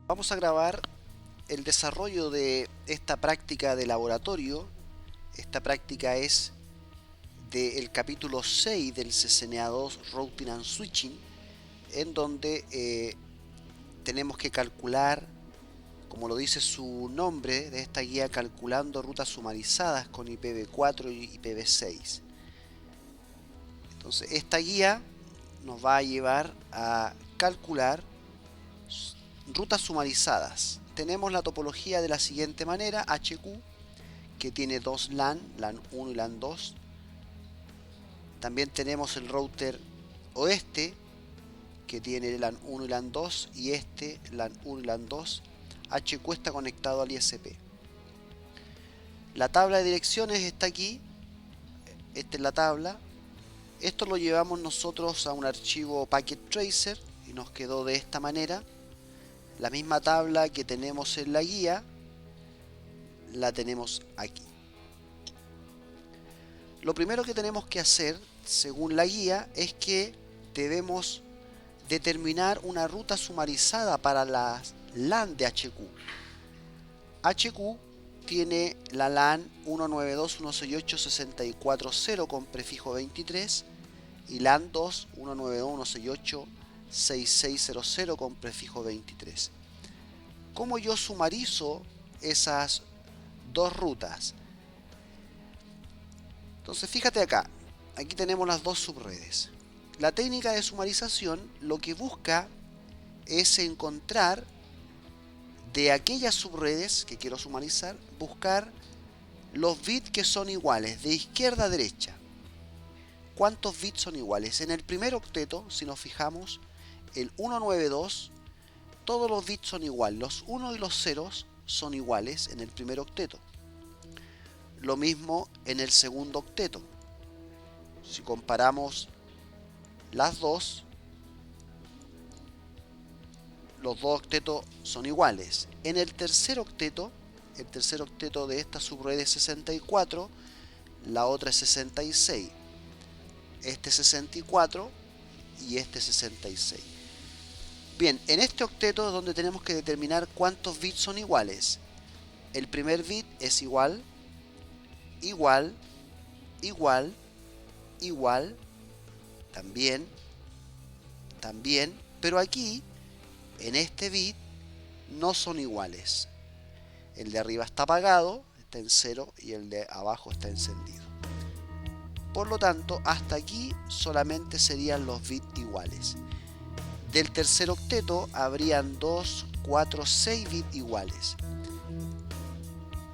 Vamos a grabar el desarrollo de esta práctica de laboratorio. Esta práctica es del capítulo 6 del CCNA2 Routing and Switching, en donde tenemos que calcular, como lo dice su nombre de esta guía, calculando rutas sumarizadas con IPv4 y IPv6. Entonces esta guía nos va a llevar a calcular rutas sumarizadas. Tenemos la topología de la siguiente manera: HQ, que tiene dos LAN, LAN 1 y LAN 2. También tenemos el router oeste, que tiene LAN 1 y LAN 2, y este LAN 1 y LAN 2. HQ está conectado al ISP. La tabla de direcciones está aquí. Esta es la tabla. Esto lo llevamos nosotros a un archivo Packet Tracer y nos quedó de esta manera. La misma tabla que tenemos en la guía la tenemos aquí. Lo primero que tenemos que hacer, según la guía, es que debemos determinar una ruta sumarizada para la LAN de HQ. HQ tiene la LAN 192.168.64.0 con prefijo 23 y LAN 2 192.168.66.00 con prefijo 23. ¿Cómo yo sumarizo esas dos rutas? Entonces fíjate acá, aquí tenemos las dos subredes. La técnica de sumarización lo que busca es encontrar de aquellas subredes que quiero sumarizar, buscar los bits que son iguales, de izquierda a derecha. ¿Cuántos bits son iguales? En el primer octeto, si nos fijamos, el 192, todos los bits son iguales, los 1 y los ceros son iguales en el primer octeto. Lo mismo en el segundo octeto. Si comparamos las dos, los dos octetos son iguales. En el tercer octeto de esta subred es 64, la otra es 66. Este 64 y este 66. Bien, en este octeto es donde tenemos que determinar cuántos bits son iguales. El primer bit es igual, igual, igual, igual, también, también, pero aquí, en este bit, no son iguales. El de arriba está apagado, está en 0, y el de abajo está encendido. Por lo tanto, hasta aquí solamente serían los bits iguales. Del tercer octeto habrían 2, 4, 6 bits iguales.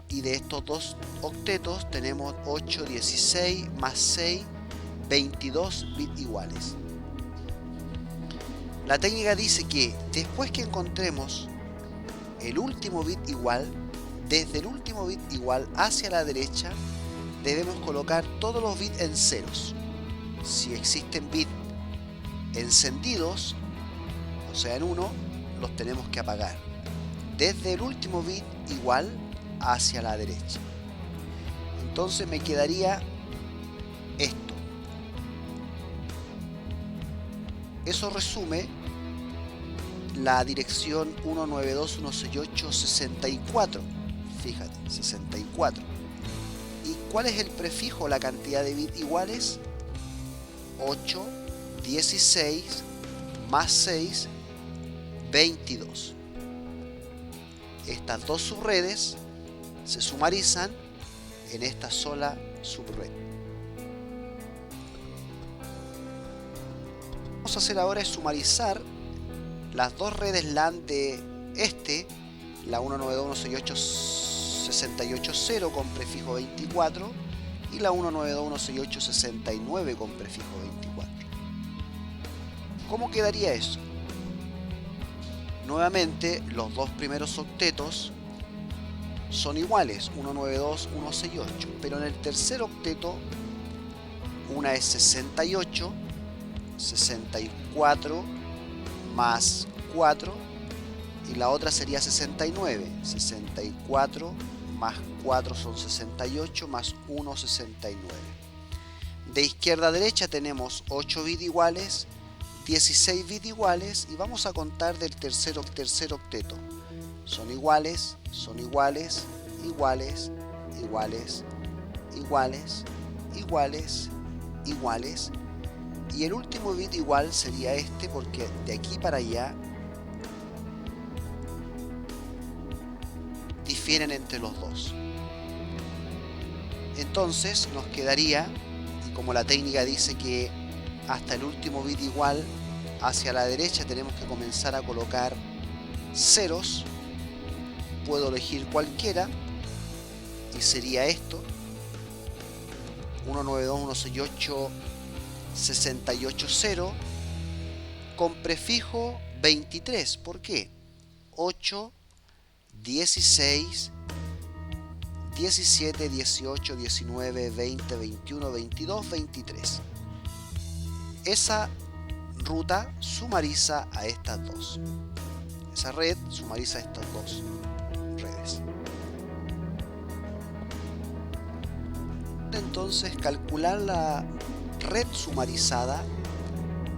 Y de estos dos octetos tenemos 8, 16 más 6, 22 bits iguales. La técnica dice que después que encontremos el último bit igual, desde el último bit igual hacia la derecha, debemos colocar todos los bits en ceros. Si existen bits encendidos, o sea en 1, los tenemos que apagar. Desde el último bit igual hacia la derecha. Entonces me quedaría esto. Eso resume la dirección 192.168.64. Fíjate, 64. ¿Y cuál es el prefijo, la cantidad de bits iguales? 8, 16 más 6, 22. Estas dos subredes se sumarizan en esta sola subred. Lo que vamos a hacer ahora es sumarizar las dos redes LAN de la 192.168.68.0 con prefijo 24 y la 192.168.69 con prefijo 24. ¿Cómo quedaría eso? Nuevamente, los dos primeros octetos son iguales, 192.168, pero en el tercer octeto una es 68, 64 más 4, y la otra sería 69, 64 más 4 son 68, más 1, 69. De izquierda a derecha tenemos 8 bits iguales, 16 bits iguales, y vamos a contar del tercer octeto. son iguales, son iguales, iguales, iguales, iguales, iguales, iguales. Y el último bit igual sería este, porque de aquí para allá difieren entre los dos. Entonces nos quedaría, y como la técnica dice que hasta el último bit igual hacia la derecha tenemos que comenzar a colocar ceros, puedo elegir cualquiera y sería esto: 192.168.68.0 con prefijo 23. ¿Por qué? 8, 16, 17, 18, 19, 20, 21, 22, 23. Esa ruta sumariza a estas dos. Esa red sumariza a estas dos redes. Entonces, calcular la red sumarizada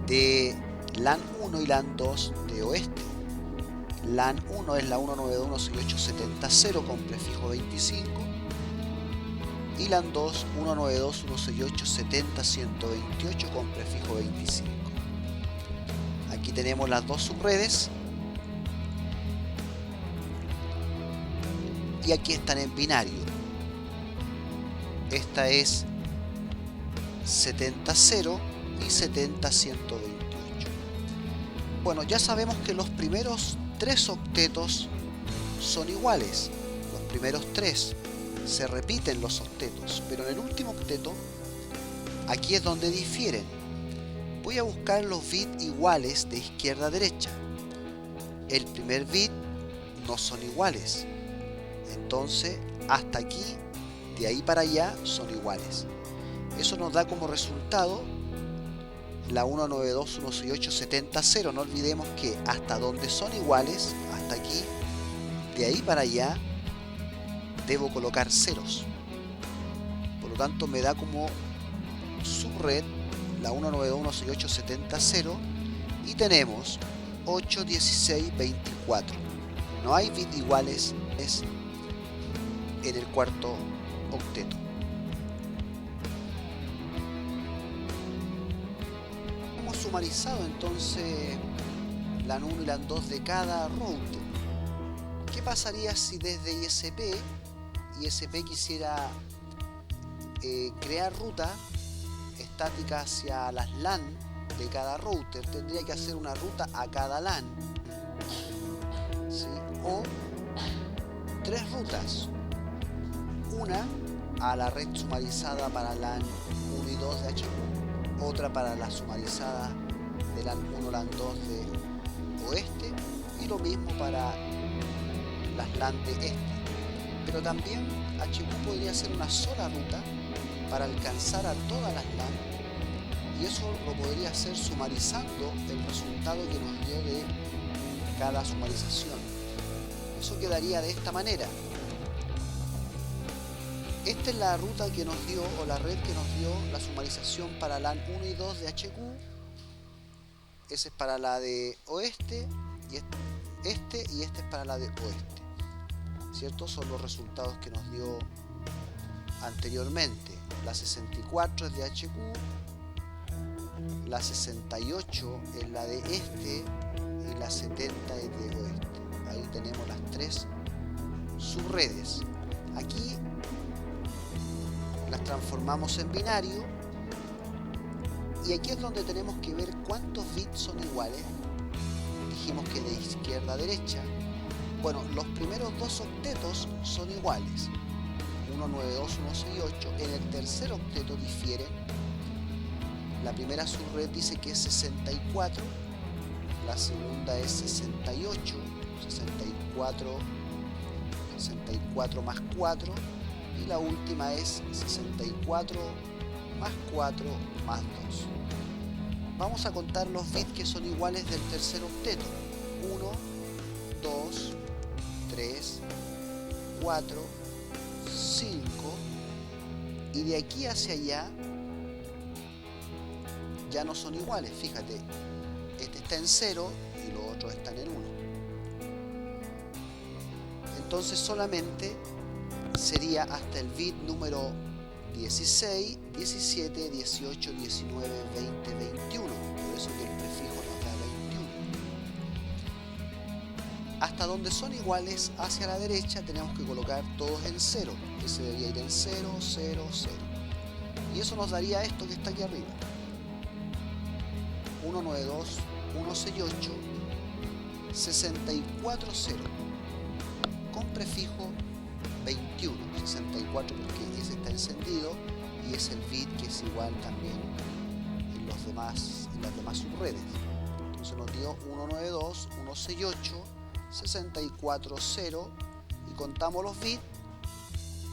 de LAN 1 y LAN 2 de oeste. LAN 1 es la 192.168.70.0 con prefijo 25 y LAN 2 192.168.70.128 con prefijo 25. Aquí tenemos las dos subredes y aquí están en binario. Esta es 70.0 y 70.128. Bueno, ya sabemos que los primeros 3 octetos son iguales. Los primeros 3 se repiten los octetos, pero en el último octeto aquí es donde difieren. Voy a buscar los bits iguales de izquierda a derecha. El primer bit no son iguales, entonces hasta aquí, de ahí para allá, son iguales. Eso nos da como resultado la 192.168.70.0. No olvidemos que hasta donde son iguales, hasta aquí, de ahí para allá, debo colocar ceros. Por lo tanto, me da como subred la 192.168.70.0 y tenemos 8, 16, 24. No hay bits iguales en el cuarto octeto. Hemos sumarizado entonces LAN 1 y LAN 2 de cada router. ¿Qué pasaría si desde ISP quisiera crear ruta estática hacia las LAN de cada router? Tendría que hacer una ruta a cada LAN, ¿sí? O 3 rutas. Una a la red sumarizada para LAN 1 y 2 de HQ, otra para la sumarizada de LAN 1, LAN 2 de oeste, y lo mismo para las LAN de este. Pero también HQ podría hacer una sola ruta para alcanzar a todas las LAN, y eso lo podría hacer sumarizando el resultado que nos dio de cada sumarización. Eso quedaría de esta manera. Esta es la ruta que nos dio, o la red que nos dio la sumarización para LAN 1 y 2 de HQ. Ese es para la de oeste, y este es para la de oeste. ¿Cierto? Son los resultados que nos dio anteriormente. La 64 es de HQ, la 68 es la de este y la 70 es de oeste. Ahí tenemos las 3 subredes. Aquí las transformamos en binario y aquí es donde tenemos que ver cuántos bits son iguales. Dijimos que de izquierda a derecha. Bueno, los primeros 2 octetos son iguales, 192.168. En el tercer octeto difieren. La primera subred dice que es 64, la segunda es 68, 64 más 4, y la última es 64 más 4 más 2. Vamos a contar los bits que son iguales del tercer octeto. 1, 2, 3, 4, 5, y de aquí hacia allá ya no son iguales. Fíjate, este está en 0 y los otros están en 1. entonces solamente sería hasta el bit número 16, 17, 18, 19, 20, 21. Por eso que el prefijo nos da 21. Hasta donde son iguales hacia la derecha tenemos que colocar todos en 0. Ese debería ir en 0, 0, 0. Y eso nos daría esto que está aquí arriba. 192, 168, 640 con prefijo 21. 64 porque ese está encendido y es el bit que es igual también en las demás subredes. Entonces nos dio 192, 168, 64, 0 y contamos los bits.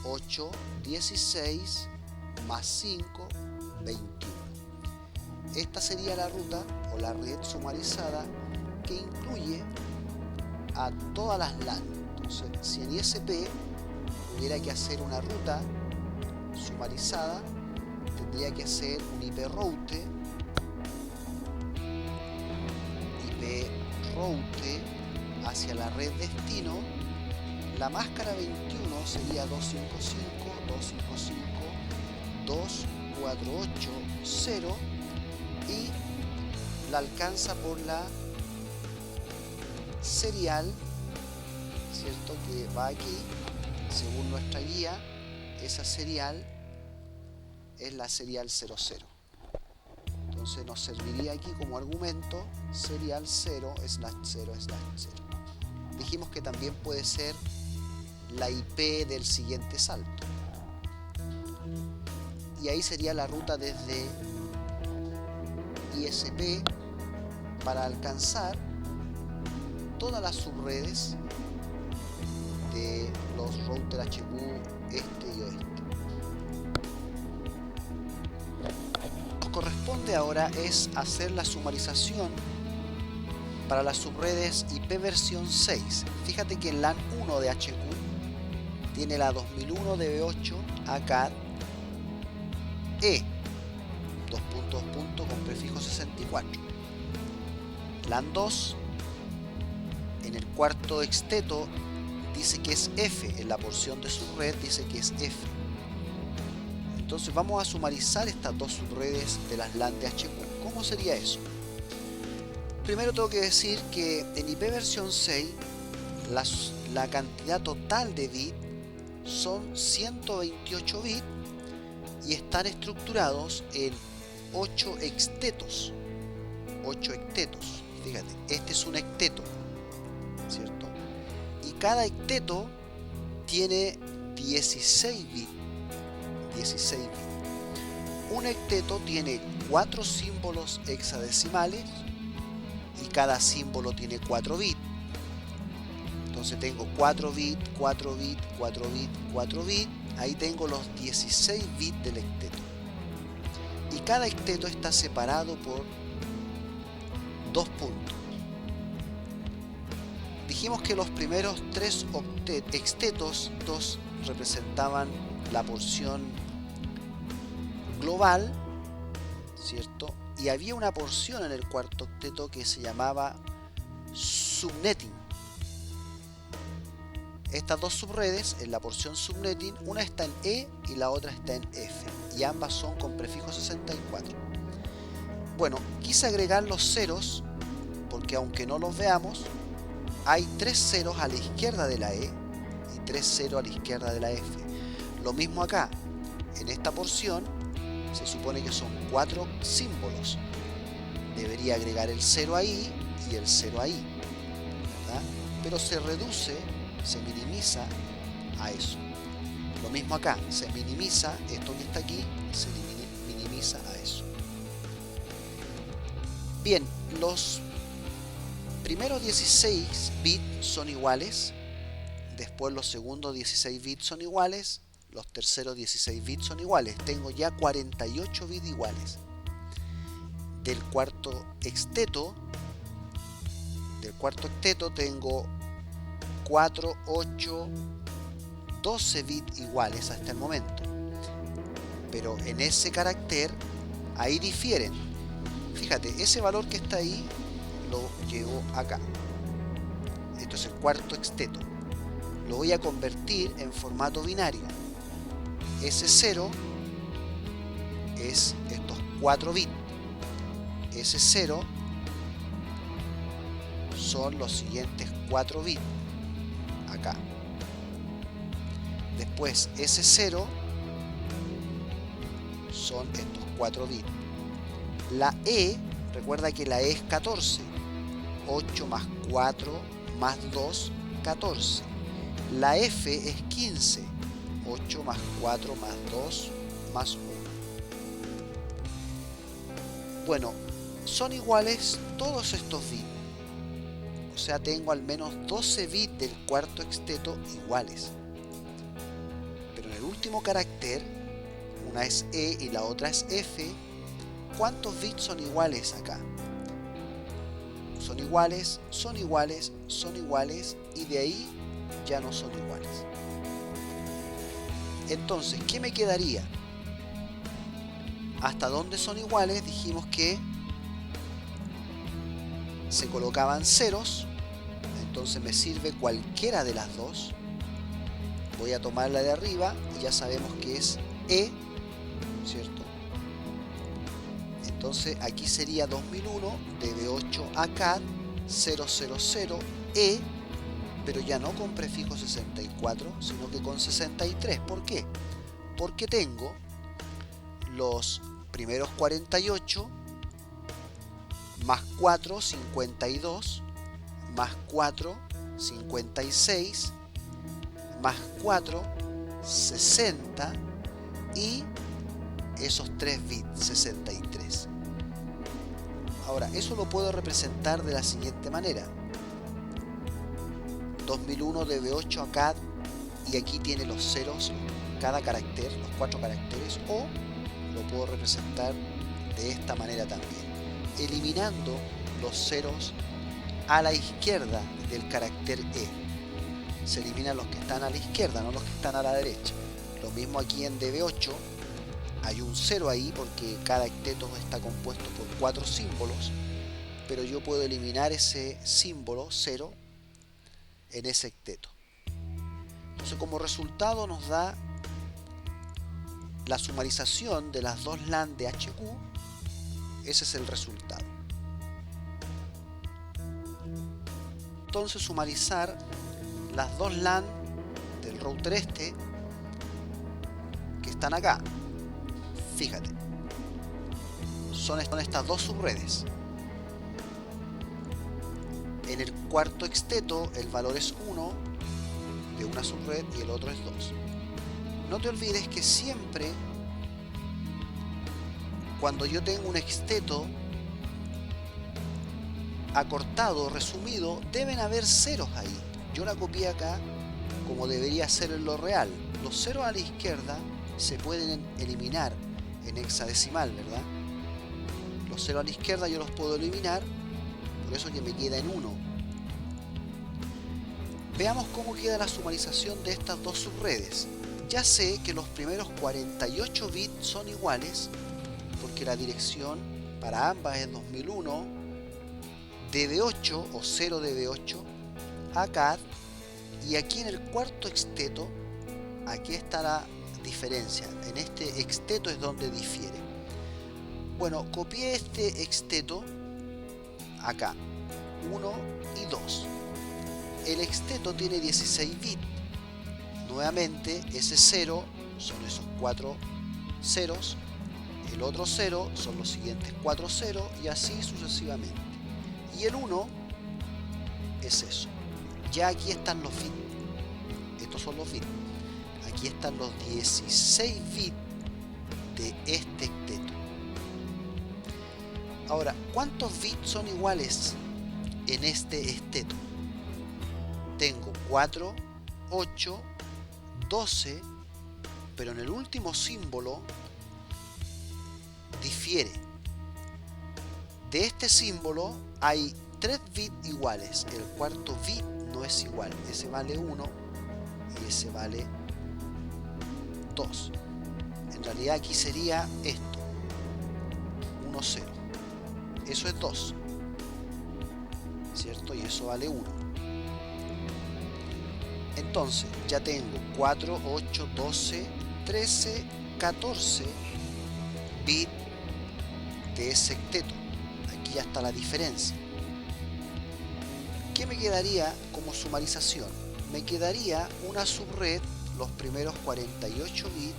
8, 16 más 5, 21. Esta sería la ruta o la red sumarizada que incluye a todas las LAN. Entonces, si en ISP hubiera que hacer una ruta sumarizada, tendría que hacer un IP route hacia la red destino. La máscara 21 sería 255.255.248.0 y la alcanza por la serial, ¿cierto? Que va aquí, según nuestra guía, esa serial es la serial 00. Entonces nos serviría aquí como argumento serial 0/0/0. Dijimos que también puede ser la IP del siguiente salto. Y ahí sería la ruta desde ISP para alcanzar todas las subredes de los routers HQ este y oeste. Lo que corresponde ahora es hacer la sumarización para las subredes IP versión 6. Fíjate que en LAN 1 de HQ tiene la 2001 DB8 ACAD E con prefijo 64. LAN 2 en el cuarto exteto dice que es F, en la porción de subred dice que es F. Entonces vamos a sumarizar estas dos subredes de las LAN de HQ. ¿Cómo sería eso? Primero tengo que decir que en IP versión 6 la cantidad total de bits son 128 bits y están estructurados en 8 extetos. 8 extetos. Fíjate, este es un exteto, ¿cierto? Y cada exteto tiene 16 bits. 16 bits. Un exteto tiene 4 símbolos hexadecimales y cada símbolo tiene 4 bits. Entonces tengo 4 bits, 4 bits, 4 bits, 4 bits. Ahí tengo los 16 bits del exteto. Y cada exteto está separado por 2 puntos. Dijimos que los primeros 3 extetos, 2 representaban la porción global, ¿cierto? Y había una porción en el cuarto octeto que se llamaba subnetting. Estas dos subredes, en la porción subnetting, una está en E y la otra está en F, y ambas son con prefijo 64. Bueno, quise agregar los ceros porque aunque no los veamos, hay 3 ceros a la izquierda de la E y 3 ceros a la izquierda de la F. Lo mismo acá, en esta porción se supone que son 4 símbolos. Debería agregar el 0 ahí y el 0 ahí, ¿verdad? Pero se reduce, se minimiza a eso. Lo mismo acá, se minimiza esto que está aquí, se minimiza a eso. Bien, los primeros 16 bits son iguales, después los segundos 16 bits son iguales, los terceros 16 bits son iguales. Tengo ya 48 bits iguales. Del cuarto exteto tengo 4, 8, 12 bits iguales hasta el momento. Pero en ese carácter, ahí difieren. Fíjate, ese valor que está ahí lo llevo acá. Esto es el cuarto exteto. lo voy a convertir en formato binario. S0 es estos 4 bits. S0 son los siguientes 4 bits. Acá. Después S0 son estos 4 bits. La E, recuerda que la E es 14. 8 más 4 más 2, 14. La F es 15. 8 más 4 más 2 más 1. Bueno, son iguales todos estos bits. O sea, tengo al menos 12 bits del cuarto octeto iguales. Pero en el último carácter, una es E y la otra es F, ¿cuántos bits son iguales acá? Son iguales, son iguales, son iguales y de ahí ya no son iguales. Entonces, ¿qué me quedaría? ¿Hasta dónde son iguales? Dijimos que se colocaban ceros, entonces me sirve cualquiera de las dos. Voy a tomar la de arriba y ya sabemos que es E, ¿cierto? Entonces aquí sería 2001 DB8 ACAD 000 E, pero ya no con prefijo 64, sino que con 63. ¿Por qué? Porque tengo los primeros 48 más 4, 52, más 4, 56, más 4, 60 y esos 3 bits, 63. Ahora, eso lo puedo representar de la siguiente manera. 2001 DB8 ACAD y aquí tiene los ceros, cada carácter, los 4 caracteres, o lo puedo representar de esta manera también, eliminando los ceros a la izquierda del carácter E. Se eliminan los que están a la izquierda, no los que están a la derecha. Lo mismo aquí en DB8, hay un 0 ahí porque cada octeto está compuesto por 4 símbolos, pero yo puedo eliminar ese símbolo 0 en ese octeto. Entonces, como resultado nos da la sumarización de las dos LAN de HQ. Ese es el resultado. Entonces, sumarizar las dos LAN del router este que están acá. Fíjate, son estas dos subredes. En el cuarto octeto el valor es 1 de una subred y el otro es 2. No te olvides que siempre cuando yo tengo un octeto acortado, resumido, deben haber ceros ahí. Yo la copié acá como debería ser en lo real. Los ceros a la izquierda se pueden eliminar en hexadecimal, ¿verdad? Los ceros a la izquierda yo los puedo eliminar, por eso que me queda en 1. Veamos cómo queda la sumarización de estas dos subredes. Ya sé que los primeros 48 bits son iguales, porque la dirección para ambas es 2001 DB8 o 0 DB8 ACAD, y aquí en el cuarto octeto, aquí está la diferencia. En este octeto es donde difiere. Bueno, copié este octeto acá, 1 y 2. El octeto tiene 16 bits. Nuevamente, ese 0 son esos 4 ceros, el otro 0 son los siguientes 4 ceros y así sucesivamente. Y el 1 es eso. Ya aquí están los bits. Estos son los bits. Aquí están los 16 bits de este octeto. Ahora, ¿cuántos bits son iguales en este octeto? Tengo 4, 8, 12, pero en el último símbolo difiere. De este símbolo hay 3 bits iguales, el cuarto bit no es igual, ese vale 1 y ese vale 2. En realidad aquí sería esto, 1, 0. Eso es 2, ¿cierto? Y eso vale 1. Entonces ya tengo 4, 8, 12, 13, 14 bits de ese octeto. Aquí ya está la diferencia. ¿Qué me quedaría como sumarización? Me quedaría una subred, los primeros 48 bits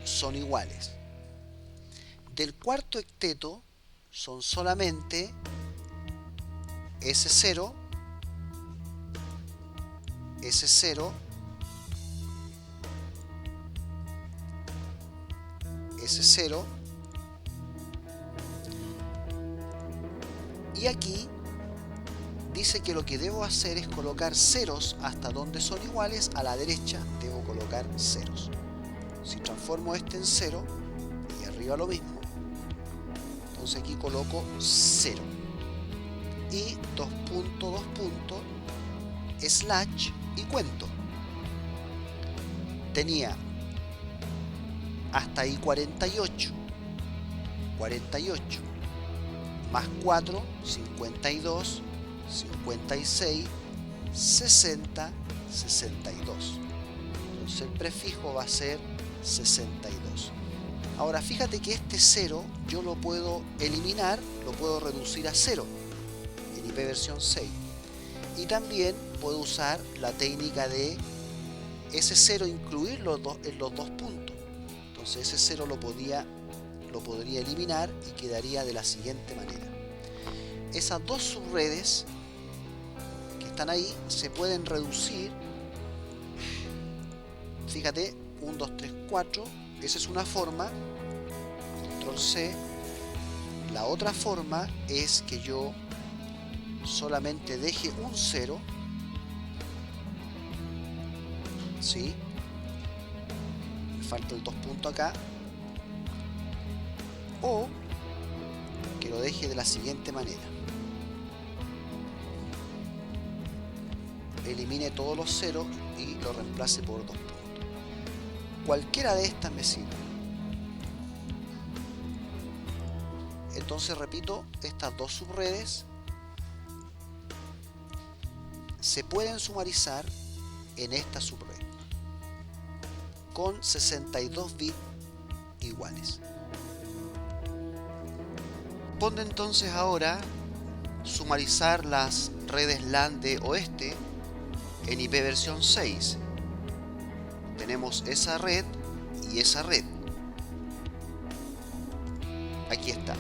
son iguales. Del cuarto octeto son solamente S0, S0, S0, y aquí dice que lo que debo hacer es colocar ceros hasta donde son iguales. A la derecha debo colocar ceros. Si transformo este en 0 y arriba lo mismo, entonces aquí coloco 0 y 2 puntos, 2 puntos, slash y cuento. Tenía hasta ahí 48, 48 más 4, 52, 56, 60, 62. Entonces el prefijo va a ser 62. Ahora fíjate que este 0 yo lo puedo eliminar, lo puedo reducir a 0 en IP versión 6. Y también puedo usar la técnica de ese 0 incluirlo en los dos puntos. Entonces ese 0 lo podría eliminar y quedaría de la siguiente manera. Esas dos subredes que están ahí se pueden reducir. Fíjate, 1, 2, 3, 4. Esa es una forma. Control C. La otra forma es que yo solamente deje un 0. ¿Sí? Me falta el 2 puntos acá. O que lo deje de la siguiente manera. Elimine todos los ceros y lo reemplace por 2 puntos. Cualquiera de estas me sirve. Entonces repito, estas dos subredes se pueden sumarizar en esta subred con 62 bits iguales. Corresponde entonces ahora sumarizar las redes LAN de oeste en IP versión 6. Tenemos esa red y esa red. Aquí está.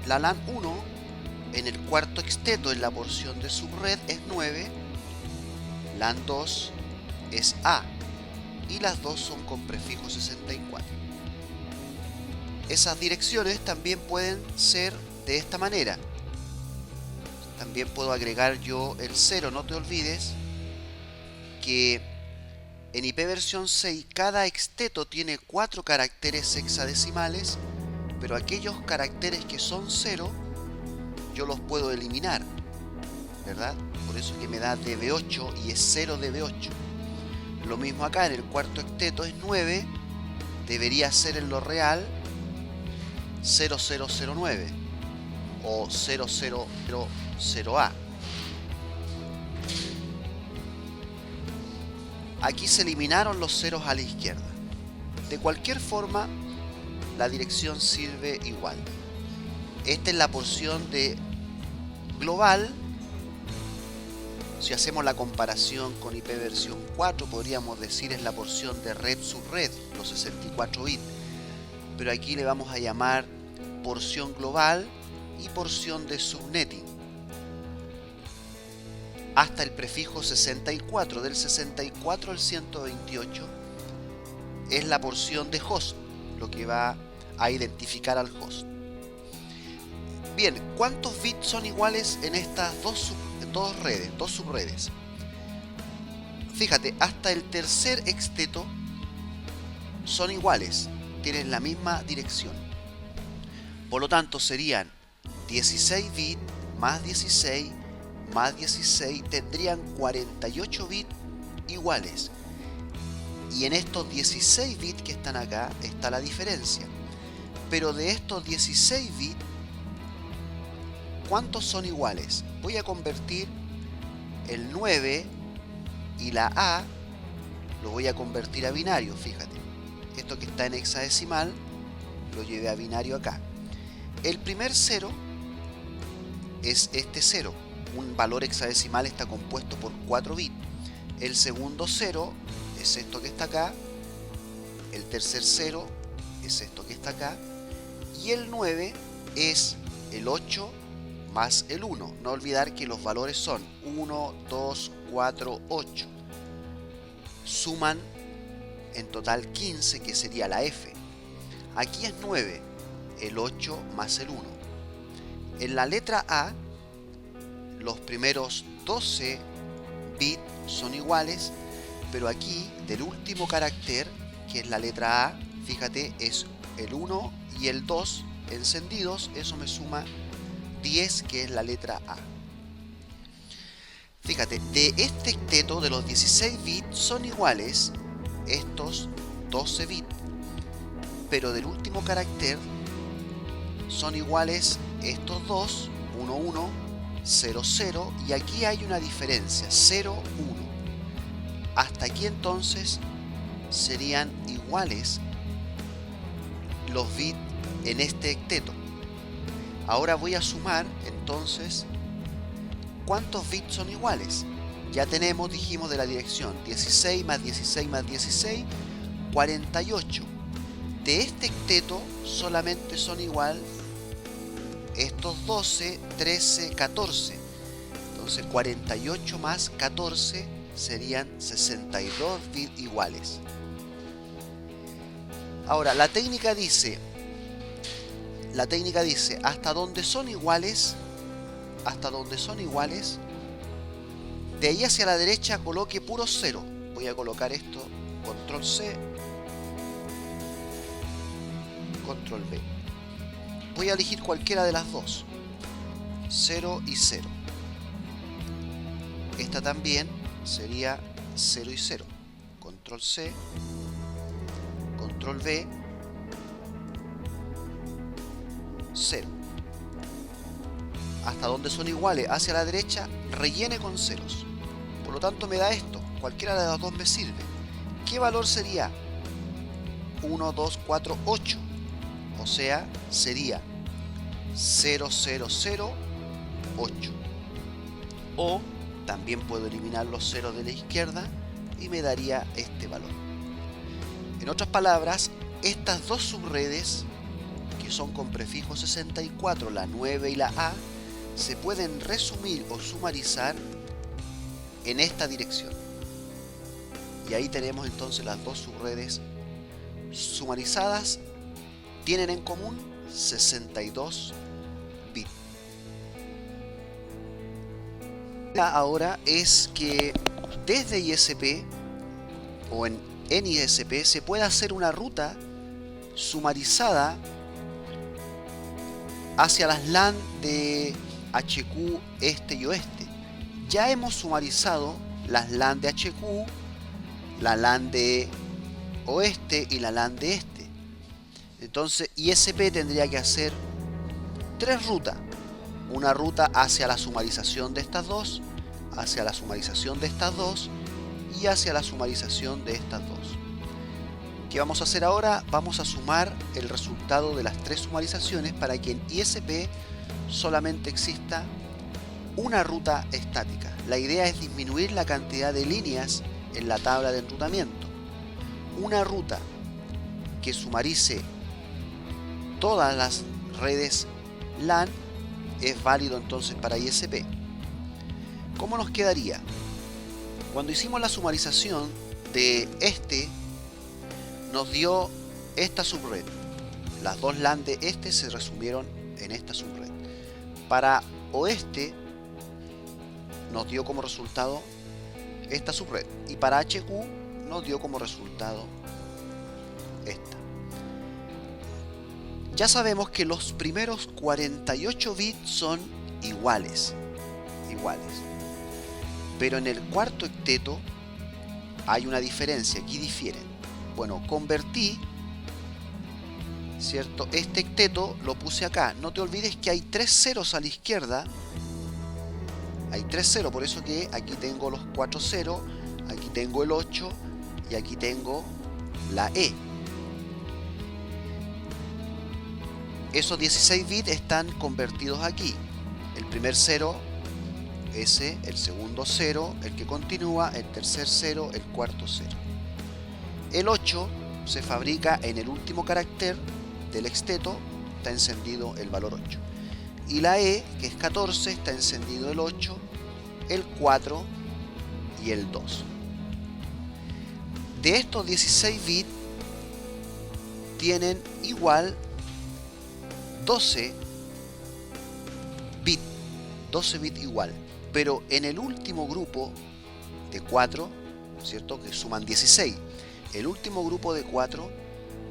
La LAN 1 en el cuarto octeto en la porción de subred es 9. LAN 2 es A y las dos son con prefijo 64. Esas direcciones también pueden ser de esta manera. También puedo agregar yo el 0. No te olvides que en IP versión 6 cada octeto tiene 4 caracteres hexadecimales, pero aquellos caracteres que son 0 yo los puedo eliminar, ¿verdad? Por eso es que me da DB8 y es 0 DB8. Lo mismo acá, en el cuarto octeto es 9, debería ser en lo real 0009 o 0000A. Aquí se eliminaron los ceros a la izquierda. De cualquier forma, la dirección sirve igual. Esta es la porción de global. Si hacemos la comparación con IP versión 4, podríamos decir es la porción de red subred, los 64 bits. Pero aquí le vamos a llamar porción global y porción de subnetting. Hasta el prefijo 64, del 64 al 128, es la porción de host, lo que va a identificar al host. Bien, ¿cuántos bits son iguales en estas dos subredes? Fíjate, hasta el tercer octeto son iguales, tienen la misma dirección. Por lo tanto serían 16 bits más 16 más 16, tendrían 48 bits iguales. Y en estos 16 bits que están acá está la diferencia. Pero de estos 16 bits, ¿cuántos son iguales? Voy a convertir el 9 y la A lo voy a convertir a binario, fíjate. Esto que está en hexadecimal lo llevé a binario acá. El primer 0 es este 0. Un valor hexadecimal está compuesto por 4 bits. El segundo 0 es esto que está acá. El tercer 0 es esto que está acá. Y el 9 es el 8 más el 1. No olvidar que los valores son 1, 2, 4, 8. Suman en total 15, que sería la F. Aquí es 9, el 8 más el 1. En la letra A, los primeros 12 bits son iguales, pero aquí del último carácter, que es la letra A, fíjate, es el 1 y el 2 encendidos. Eso me suma 10, que es la letra A. Fíjate, de este octeto de los 16 bits son iguales estos 12 bits, pero del último carácter son iguales estos dos, 1, 1, 0, 0, y aquí hay una diferencia, 0, 1. Hasta aquí entonces serían iguales los bits en este octeto. Ahora voy a sumar entonces cuántos bits son iguales. Ya tenemos, dijimos, de la dirección 16 más 16 más 16, 48. De este octeto solamente son igual estos 12, 13, 14. Entonces 48 más 14 serían 62 bits iguales. Ahora, la técnica dice, hasta donde son iguales, de ahí hacia la derecha coloque puro 0. Voy a colocar esto, control C, control V. Voy a elegir cualquiera de las dos, 0 y 0. Esta también sería 0 y 0. Control C, control V, 0. Hasta donde son iguales hacia la derecha, rellene con ceros. Por lo tanto me da esto, cualquiera de las dos me sirve. ¿Qué valor sería? 1, 2, 4, 8. O sea, sería 0, 0, 0, 8. O también puedo eliminar los ceros de la izquierda y me daría este valor. En otras palabras, estas dos subredes, que son con prefijo 64, la 9 y la A, se pueden resumir o sumarizar en esta dirección. Y ahí tenemos entonces las dos subredes sumarizadas. Tienen en común 62 bits. Ahora es que desde ISP o en ISP se puede hacer una ruta sumarizada hacia las LAN de HQ este y oeste. Ya hemos sumarizado las LAN de HQ, la LAN de oeste y la LAN de este. Entonces ISP tendría que hacer 3 rutas. Una ruta hacia la sumarización de estas dos, hacia la sumarización de estas dos y hacia la sumarización de estas dos. ¿Qué vamos a hacer ahora? Vamos a sumar el resultado de las 3 sumarizaciones para que en ISP solamente exista una ruta estática. La idea es disminuir la cantidad de líneas en la tabla de enrutamiento. Una ruta que sumarice todas las redes LAN es válido entonces para ISP. ¿Cómo nos quedaría? Cuando hicimos la sumarización de este, nos dio esta subred. Las dos LAN de este se resumieron en esta subred. Para oeste nos dio como resultado esta subred. Y para HQ nos dio como resultado esta. Ya sabemos que los primeros 48 bits son iguales. Pero en el cuarto octeto hay una diferencia, aquí difieren. Bueno, convertí, ¿cierto? Este octeto lo puse acá. No te olvides que hay 3 ceros a la izquierda. Hay 3 ceros, por eso que aquí tengo los 4 ceros, aquí tengo el 8 y aquí tengo la E. Esos 16 bits están convertidos aquí. El primer 0, ese, el segundo 0, el que continúa, el tercer 0, el cuarto 0. El 8 se fabrica en el último carácter del exteto, está encendido el valor 8. Y la E, que es 14, está encendido el 8, el 4 y el 2. De estos 16 bits tienen igual 12 bits igual, pero en el último grupo de 4, ¿cierto? Que suman 16. El último grupo de 4,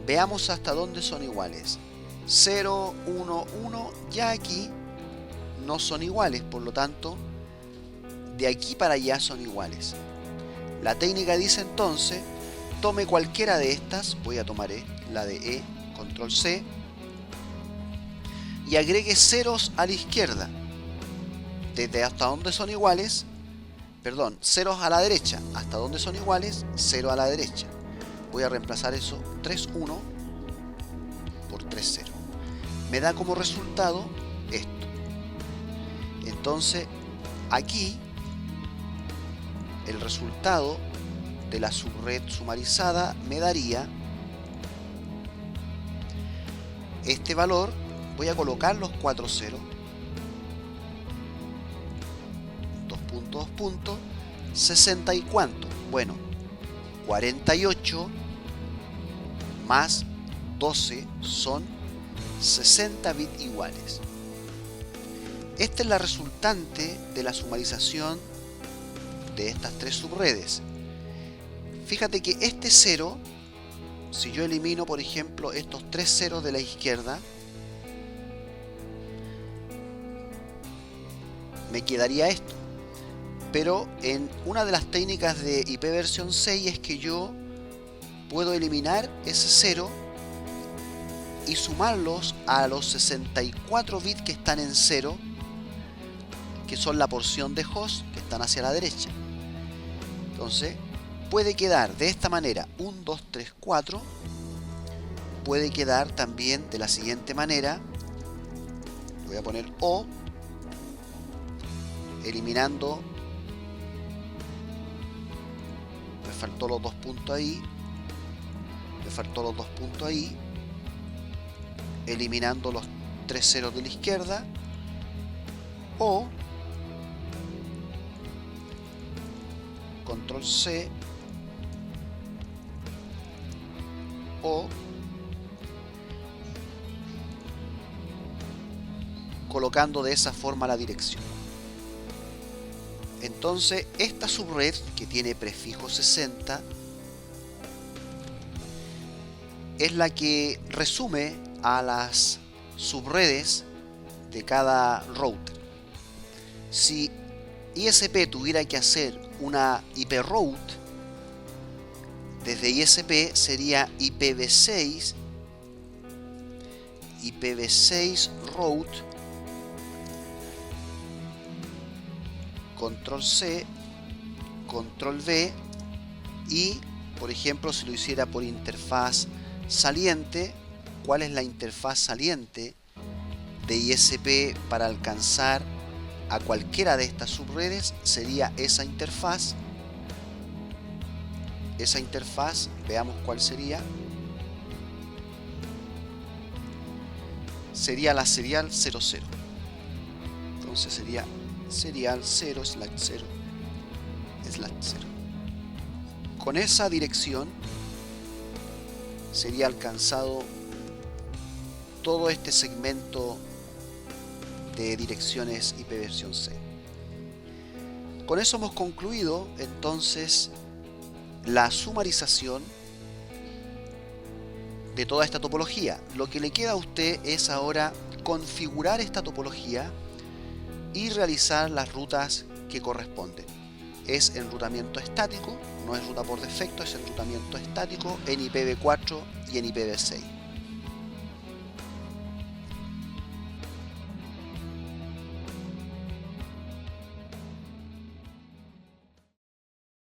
veamos hasta dónde son iguales. 0, 1, 1, ya aquí no son iguales, por lo tanto, de aquí para allá son iguales. La técnica dice entonces, tome cualquiera de estas, voy a tomar la de E, control C, y agregue ceros a la izquierda, desde hasta donde son iguales, perdón, ceros a la derecha, hasta donde son iguales, 0 a la derecha. Voy a reemplazar eso, 3, 1 por 3, 0. Me da como resultado esto. Entonces, aquí, el resultado de la subred sumarizada me daría este valor. Voy a colocar los 4 ceros, 2 puntos, 2 puntos, 60 y cuánto, bueno, 48 más 12 son 60 bits iguales. Esta es la resultante de la sumarización de estas tres subredes. Fíjate que este 0, si yo elimino por ejemplo estos 3 ceros de la izquierda, me quedaría esto. Pero en una de las técnicas de IP versión 6 es que yo puedo eliminar ese 0 y sumarlos a los 64 bits que están en 0, que son la porción de host que están hacia la derecha. Entonces puede quedar de esta manera 1, 2, 3, 4. Puede quedar también de la siguiente manera. Voy a poner O, eliminando, me faltó los 2 puntos ahí, me faltó los 2 puntos ahí, eliminando los 3 ceros de la izquierda, o control C, o colocando de esa forma la dirección. Entonces esta subred, que tiene prefijo 60, es la que resume a las subredes de cada router. Si ISP tuviera que hacer una IP route, desde ISP sería IPv6 route, control C, control V, y por ejemplo si lo hiciera por interfaz saliente, ¿cuál es la interfaz saliente de ISP para alcanzar a cualquiera de estas subredes? Sería esa interfaz. Veamos cuál sería. Sería la serial 00. Entonces sería serial 0/0/0. Con esa dirección sería alcanzado todo este segmento de direcciones IP versión 6. Con eso hemos concluido entonces la sumarización de toda esta topología. Lo que le queda a usted es ahora configurar esta topología y realizar las rutas que corresponden. Es enrutamiento estático, no es ruta por defecto, es enrutamiento estático en IPv4 y en IPv6.